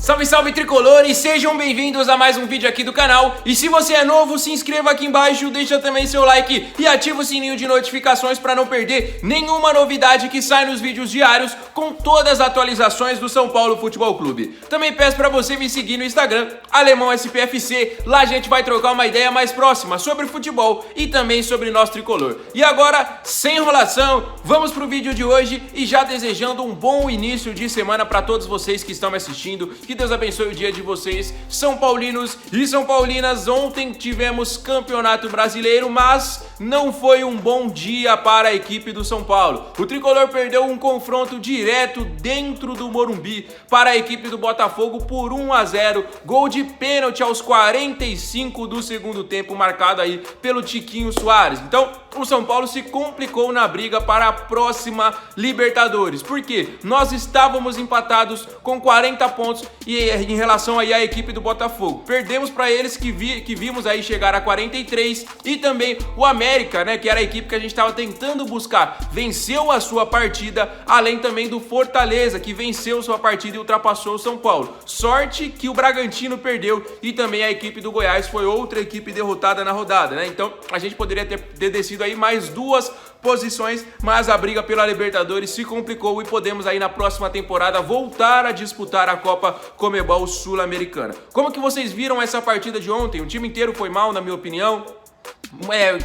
Salve, salve tricolores, sejam bem-vindos a mais um vídeo aqui do canal. E se você é novo, se inscreva aqui embaixo, deixa também seu like e ativa o sininho de notificações para não perder nenhuma novidade que sai nos vídeos diários com todas as atualizações do São Paulo Futebol Clube. Também peço para você me seguir no Instagram, AlemãoSPFC, lá a gente vai trocar uma ideia mais próxima sobre futebol e também sobre nosso tricolor. E agora, sem enrolação, vamos pro vídeo de hoje e já desejando um bom início de semana para todos vocês que estão me assistindo. Que Deus abençoe o dia de vocês, São Paulinos e São Paulinas. Ontem tivemos Campeonato Brasileiro, mas não foi um bom dia para a equipe do São Paulo. O tricolor perdeu um confronto direto dentro do Morumbi para a equipe do Botafogo por 1-0. Gol de pênalti aos 45 do segundo tempo, marcado aí pelo Tiquinho Soares. Então, o São Paulo se complicou na briga para a próxima Libertadores. Por quê? Nós estávamos empatados com 40 pontos e em relação aí à equipe do Botafogo. Perdemos para eles que vimos aí chegar a 43 e também o América, né, que era a equipe que a gente estava tentando buscar, venceu a sua partida, além também do Fortaleza, que venceu sua partida e ultrapassou o São Paulo. Sorte que o Bragantino perdeu e também a equipe do Goiás foi outra equipe derrotada na rodada, né? Então a gente poderia ter descido aí mais duas posições, mas a briga pela Libertadores se complicou e podemos aí na próxima temporada voltar a disputar a Copa Conmebol Sul-Americana. Como que vocês viram essa partida de ontem? O time inteiro foi mal, na minha opinião.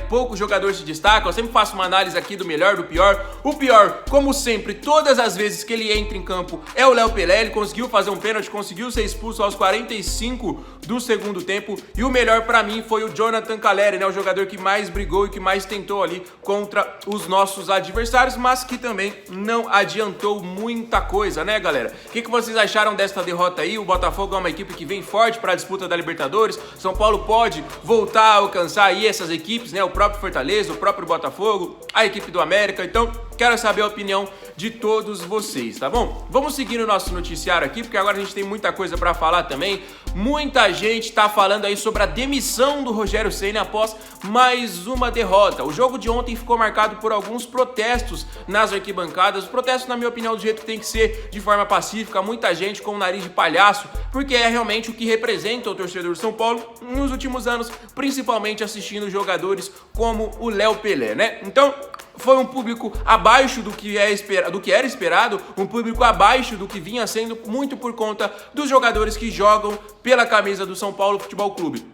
Poucos jogadores se destacam. Eu sempre faço uma análise aqui do melhor, do pior. O pior, como sempre, todas as vezes que ele entra em campo, é o Léo Pelé. Ele conseguiu fazer um pênalti, conseguiu ser expulso aos 45 do segundo tempo. E o melhor pra mim foi o Jonathan Calleri, né? O jogador que mais brigou e que mais tentou ali contra os nossos adversários, mas que também não adiantou muita coisa, né, galera? O que vocês acharam desta derrota aí? O Botafogo é uma equipe que vem forte para a disputa da Libertadores. São Paulo pode voltar a alcançar aí essas equipes, né? O próprio Fortaleza, o próprio Botafogo, a equipe do América. Então, quero saber a opinião de todos vocês, tá bom? Vamos seguir o nosso noticiário aqui, porque agora a gente tem muita coisa pra falar também. Muita gente tá falando aí sobre a demissão do Rogério Ceni após mais uma derrota. O jogo de ontem ficou marcado por alguns protestos nas arquibancadas. Os protestos, na minha opinião, do jeito que tem que ser, de forma pacífica. Muita gente com o nariz de palhaço, porque é realmente o que representa o torcedor de São Paulo nos últimos anos, principalmente assistindo jogadores como o Léo Pelé, né? Então, foi um público abaixo do que era esperado, um público abaixo do que vinha sendo, muito por conta dos jogadores que jogam pela camisa do São Paulo Futebol Clube.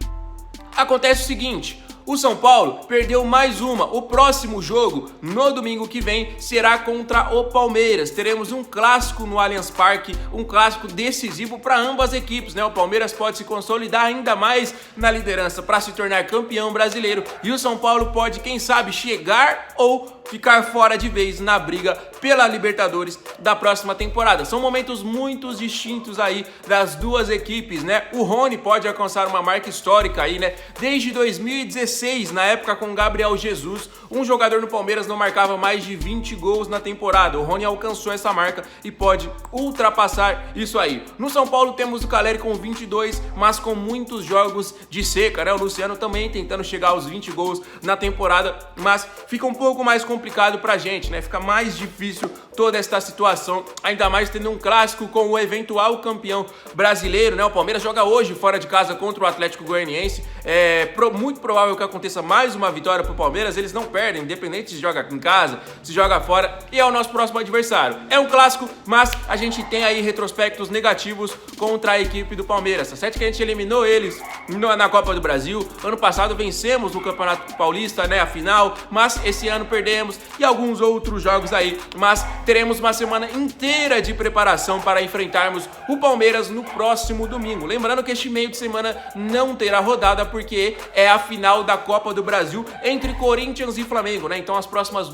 Acontece o seguinte: o São Paulo perdeu mais uma. O próximo jogo, no domingo que vem, será contra o Palmeiras. Teremos um clássico no Allianz Parque, um clássico decisivo para ambas as equipes, né? O Palmeiras pode se consolidar ainda mais na liderança para se tornar campeão brasileiro e o São Paulo pode, quem sabe, chegar ou ficar fora de vez na briga pela Libertadores da próxima temporada. São momentos muito distintos aí das duas equipes, né? O Rony pode alcançar uma marca histórica aí, né? Desde 2016, na época com Gabriel Jesus, um jogador no Palmeiras não marcava mais de 20 gols na temporada. O Rony alcançou essa marca e pode ultrapassar isso aí. No São Paulo temos o Calleri com 22, mas com muitos jogos de seca, né? O Luciano também tentando chegar aos 20 gols na temporada, mas fica um pouco mais complicado pra gente, né? Fica mais difícil toda esta situação, ainda mais tendo um clássico com o eventual campeão brasileiro, né? O Palmeiras joga hoje fora de casa contra o Atlético Goianiense. É muito provável que aconteça mais uma vitória pro Palmeiras. Eles não perdem, independente se joga em casa, se joga fora, e é o nosso próximo adversário. É um clássico, mas a gente tem aí retrospectos negativos contra a equipe do Palmeiras. Tá certo que a gente eliminou eles na Copa do Brasil. Ano passado vencemos no Campeonato Paulista, né, a final, mas esse ano perdemos e alguns outros jogos aí, mas teremos uma semana inteira de preparação para enfrentarmos o Palmeiras no próximo domingo. Lembrando que este meio de semana não terá rodada porque é a final da Copa do Brasil entre Corinthians e Flamengo, né? Então as próximas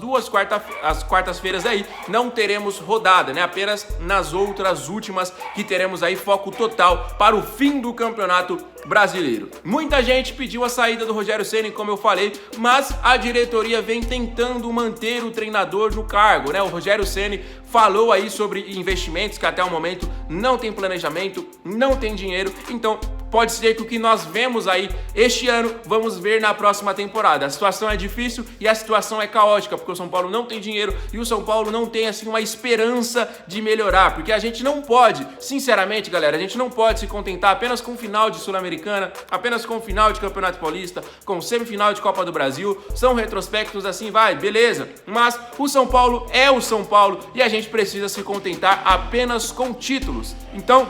as quartas-feiras aí não teremos rodada, né? Apenas nas outras últimas que teremos aí foco total para o fim do Campeonato Brasileiro. Muita gente pediu a saída do Rogério Ceni, como eu falei, mas a diretoria vem tentando manter o treinador no cargo, né? O Rogério Ceni falou aí sobre investimentos, que até o momento não tem planejamento, não tem dinheiro, então pode ser que o que nós vemos aí este ano, vamos ver na próxima temporada. A situação é difícil e a situação é caótica, porque o São Paulo não tem dinheiro e o São Paulo não tem assim uma esperança de melhorar, porque a gente não pode, sinceramente galera, a gente não pode se contentar apenas com final de Sul-Americana, apenas com final de Campeonato Paulista, com semifinal de Copa do Brasil. São retrospectos assim, vai, beleza, mas o São Paulo é o São Paulo e a gente precisa se contentar apenas com títulos. Então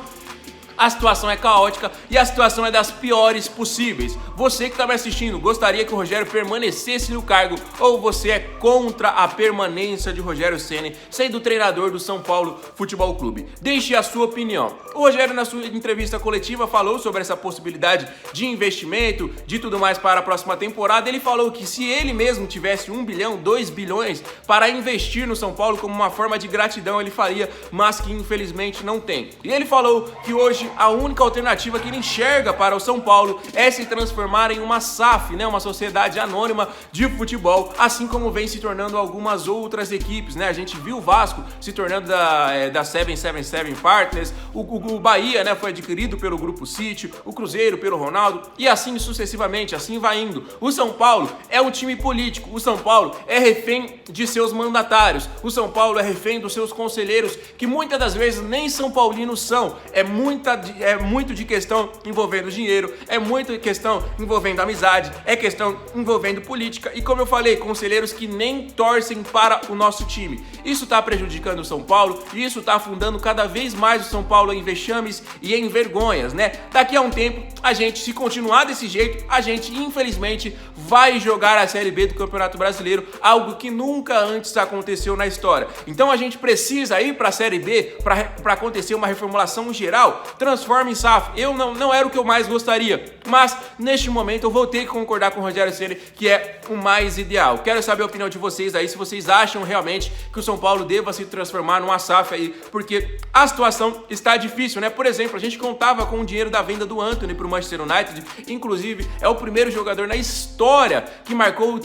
a situação é caótica e a situação é das piores possíveis. Você que está me assistindo, gostaria que o Rogério permanecesse no cargo ou você é contra a permanência de Rogério Ceni sendo treinador do São Paulo Futebol Clube? Deixe a sua opinião. O Rogério, na sua entrevista coletiva, falou sobre essa possibilidade de investimento, de tudo mais para a próxima temporada. Ele falou que se ele mesmo tivesse 1 bilhão, 2 bilhões para investir no São Paulo como uma forma de gratidão, ele faria, mas que infelizmente não tem. E ele falou que hoje a única alternativa que ele enxerga para o São Paulo é se transformar em uma SAF, né, uma sociedade anônima de futebol, assim como vem se tornando algumas outras equipes, né? A gente viu o Vasco se tornando da 777 Partners, o Bahia, né, foi adquirido pelo Grupo City, o Cruzeiro pelo Ronaldo e assim sucessivamente, assim vai indo. O São Paulo é um time político, o São Paulo é refém de seus mandatários, o São Paulo é refém dos seus conselheiros, que muitas das vezes nem são paulinos são, é muito de questão envolvendo dinheiro, é muito questão envolvendo amizade, é questão envolvendo política e, como eu falei, conselheiros que nem torcem para o nosso time. Isso está prejudicando o São Paulo e isso está afundando cada vez mais o São Paulo em vexames e em vergonhas, né? Daqui a um tempo, a gente, se continuar desse jeito, a gente infelizmente vai jogar a Série B do Campeonato Brasileiro, algo que nunca antes aconteceu na história. Então a gente precisa ir para a Série B para acontecer uma reformulação geral. Transforma em SAF. Eu não era o que eu mais gostaria, mas neste momento eu vou ter que concordar com o Rogério Ceni que é o mais ideal. Quero saber a opinião de vocês aí, se vocês acham realmente que o São Paulo deva se transformar numa SAF aí, porque a situação está difícil, né? Por exemplo, a gente contava com o dinheiro da venda do Antony para o Manchester United, inclusive é o primeiro jogador na história que marcou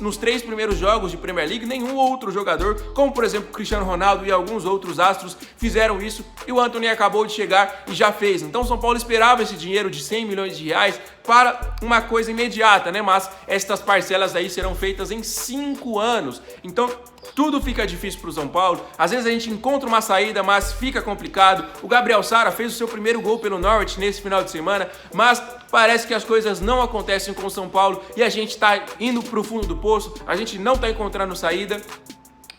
nos 3 primeiros jogos de Premier League. Nenhum outro jogador, como por exemplo Cristiano Ronaldo e alguns outros astros, fizeram isso e o Antony acabou de chegar e já fez. Então o São Paulo esperava esse dinheiro de 100 milhões de reais para uma coisa imediata, né? Mas estas parcelas aí serão feitas em 5 anos. Então tudo fica difícil para o São Paulo. Às vezes a gente encontra uma saída, mas fica complicado. O Gabriel Sara fez o seu primeiro gol pelo Norwich nesse final de semana, mas parece que as coisas não acontecem com o São Paulo e a gente está indo para o fundo do poço, a gente não está encontrando saída.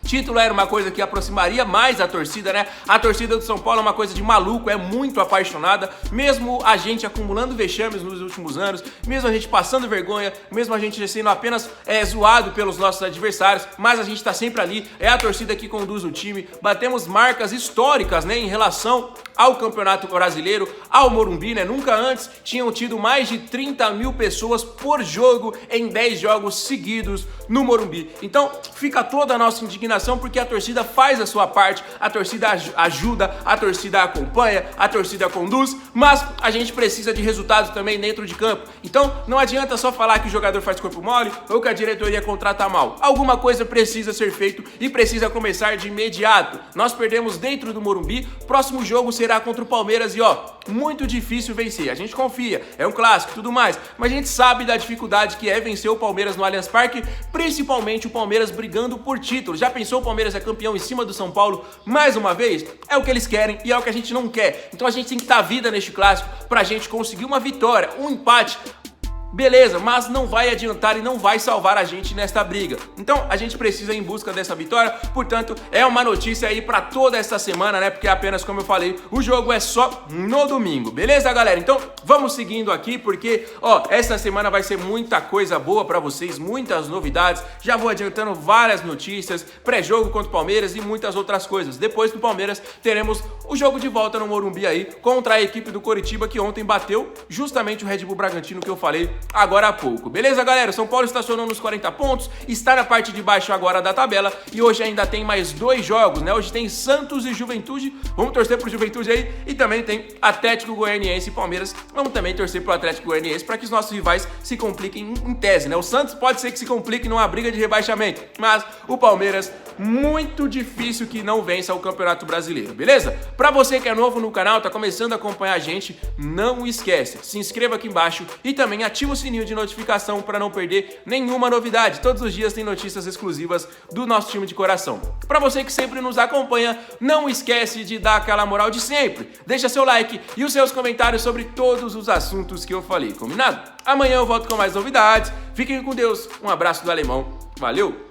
Título era uma coisa que aproximaria mais a torcida, né? A torcida do São Paulo é uma coisa de maluco, é muito apaixonada, mesmo a gente acumulando vexames nos últimos anos, mesmo a gente passando vergonha, mesmo a gente sendo apenas zoado pelos nossos adversários, mas a gente tá sempre ali, é a torcida que conduz o time. Batemos marcas históricas, né, em relação ao Campeonato Brasileiro, ao Morumbi, né? Nunca antes tinham tido mais de 30 mil pessoas por jogo em 10 jogos seguidos no Morumbi. Então fica toda a nossa indignação, porque a torcida faz a sua parte, a torcida ajuda, a torcida acompanha, a torcida conduz, mas a gente precisa de resultados também dentro de campo. Então não adianta só falar que o jogador faz corpo mole ou que a diretoria contrata mal. Alguma coisa precisa ser feito e precisa começar de imediato. Nós perdemos dentro do Morumbi, próximo jogo será contra o Palmeiras e muito difícil vencer. A gente confia, é um clássico e tudo mais, mas a gente sabe da dificuldade que é vencer o Palmeiras no Allianz Parque, principalmente o Palmeiras brigando por título. Já pensou o Palmeiras é campeão em cima do São Paulo mais uma vez? É o que eles querem e é o que a gente não quer. Então a gente tem que dar vida neste clássico pra gente conseguir uma vitória, um empate. Beleza, mas não vai adiantar e não vai salvar a gente nesta briga. Então a gente precisa ir em busca dessa vitória. Portanto, é uma notícia aí pra toda essa semana, né? Porque apenas, como eu falei, o jogo é só no domingo. Beleza, galera? Então vamos seguindo aqui, porque essa semana vai ser muita coisa boa pra vocês, muitas novidades. Já vou adiantando várias notícias, pré-jogo contra o Palmeiras e muitas outras coisas. Depois do Palmeiras teremos o jogo de volta no Morumbi aí contra a equipe do Coritiba, que ontem bateu justamente o Red Bull Bragantino, que eu falei agora há pouco. Beleza, galera? O São Paulo estacionou nos 40 pontos, está na parte de baixo agora da tabela e hoje ainda tem mais 2 jogos, né? Hoje tem Santos e Juventude, vamos torcer pro Juventude aí, e também tem Atlético Goianiense e Palmeiras, vamos também torcer pro Atlético Goianiense para que os nossos rivais se compliquem em tese, né? O Santos pode ser que se complique numa briga de rebaixamento, mas o Palmeiras, muito difícil que não vença o Campeonato Brasileiro, beleza? Pra você que é novo no canal, tá começando a acompanhar a gente, não esquece, se inscreva aqui embaixo e também ativa o sininho de notificação para não perder nenhuma novidade. Todos os dias tem notícias exclusivas do nosso time de coração. Pra você que sempre nos acompanha, não esquece de dar aquela moral de sempre. Deixa seu like e os seus comentários sobre todos os assuntos que eu falei, combinado? Amanhã eu volto com mais novidades. Fiquem com Deus, um abraço do Alemão, valeu!